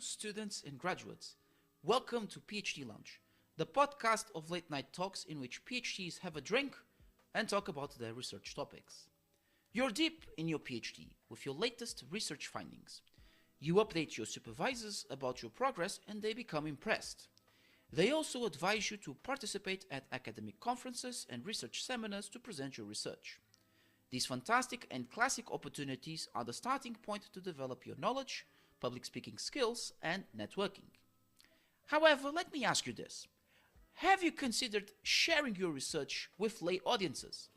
students and graduates. Welcome to PhD Lounge, the podcast of late night talks in which PhDs have a drink and talk about their research topics. You're deep in your PhD with your latest research findings. You update your supervisors about your progress and they become impressed. They also advise you to participate at academic conferences and research seminars to present your research. These fantastic and classic opportunities are the starting point to develop your knowledge, public speaking skills, and networking. However, let me ask you this. Have you considered sharing your research with lay audiences?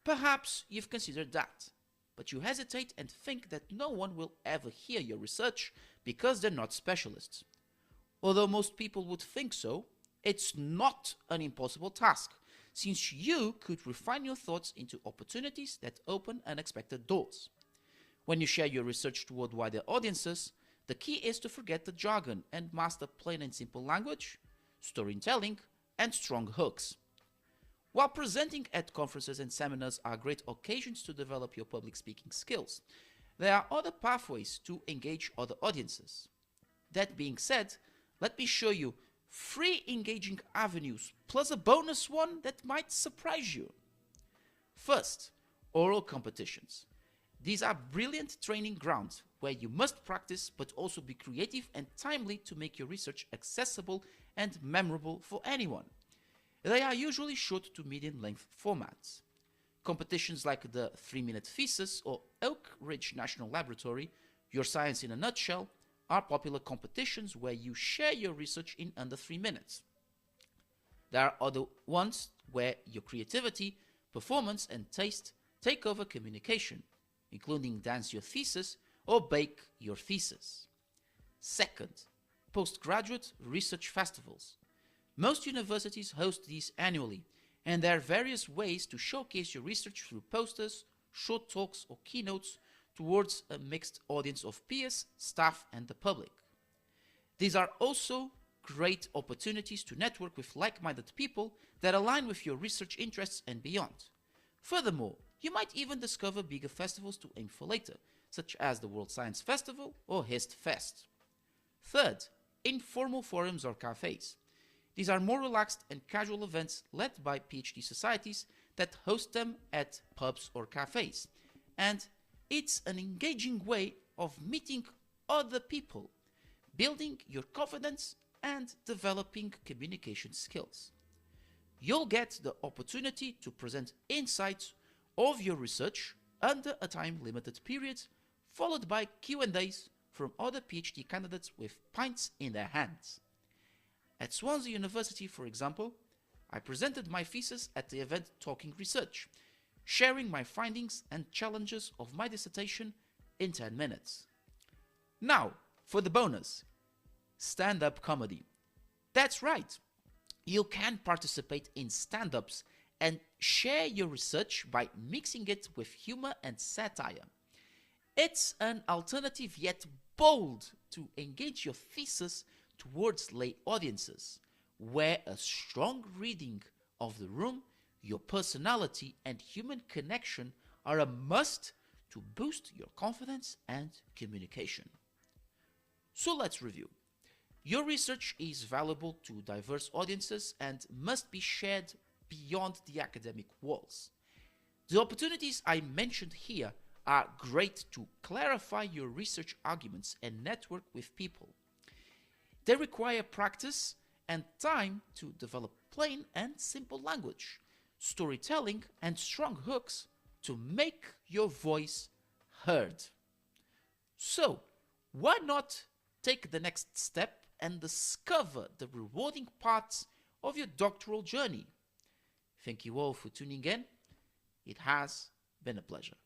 Perhaps you've considered that, but you hesitate and think that no one will ever hear your research because they're not specialists. Although most people would think so, it's not an impossible task, since you could refine your thoughts into opportunities that open unexpected doors. When you share your research toward wider audiences, the key is to forget the jargon and master plain and simple language, storytelling, and strong hooks. While presenting at conferences and seminars are great occasions to develop your public speaking skills, there are other pathways to engage other audiences. That being said, let me show you 3 engaging avenues plus a bonus one that might surprise you. First, oral competitions. These are brilliant training grounds where you must practice but also be creative and timely to make your research accessible and memorable for anyone. They are usually short to medium length formats. Competitions like the 3-minute Thesis or Oak Ridge National Laboratory, Your Science in a Nutshell, are popular competitions where you share your research in under 3 minutes. There are other ones where your creativity, performance, and taste take over communication, including Dance Your Thesis or Bake Your Thesis. Second, postgraduate research festivals. Most universities host these annually, and there are various ways to showcase your research through posters, short talks, or keynotes towards a mixed audience of peers, staff, and the public. These are also great opportunities to network with like-minded people that align with your research interests and beyond. Furthermore, you might even discover bigger festivals to aim for later, such as the World Science Festival or HIST Fest. Third, informal forums or cafes. These are more relaxed and casual events led by PhD societies that host them at pubs or cafes, and it's an engaging way of meeting other people, building your confidence, and developing communication skills. You'll get the opportunity to present insights of your research under a time-limited period, followed by Q&As from other PhD candidates with pints in their hands. At Swansea University, for example, I presented my thesis at the event Talking Research, sharing my findings and challenges of my dissertation in 10 minutes. Now, for the bonus, stand-up comedy. That's right, you can participate in stand-ups and share your research by mixing it with humor and satire. It's an alternative yet bold to engage your thesis towards lay audiences, where a strong reading of the room, your personality, and human connection are a must to boost your confidence and communication. So let's review. Your research is valuable to diverse audiences and must be shared beyond the academic walls. The opportunities I mentioned here are great to clarify your research arguments and network with people. They require practice and time to develop plain and simple language, storytelling, and strong hooks to make your voice heard. So, why not take the next step and discover the rewarding parts of your doctoral journey? Thank you all for tuning in. It has been a pleasure.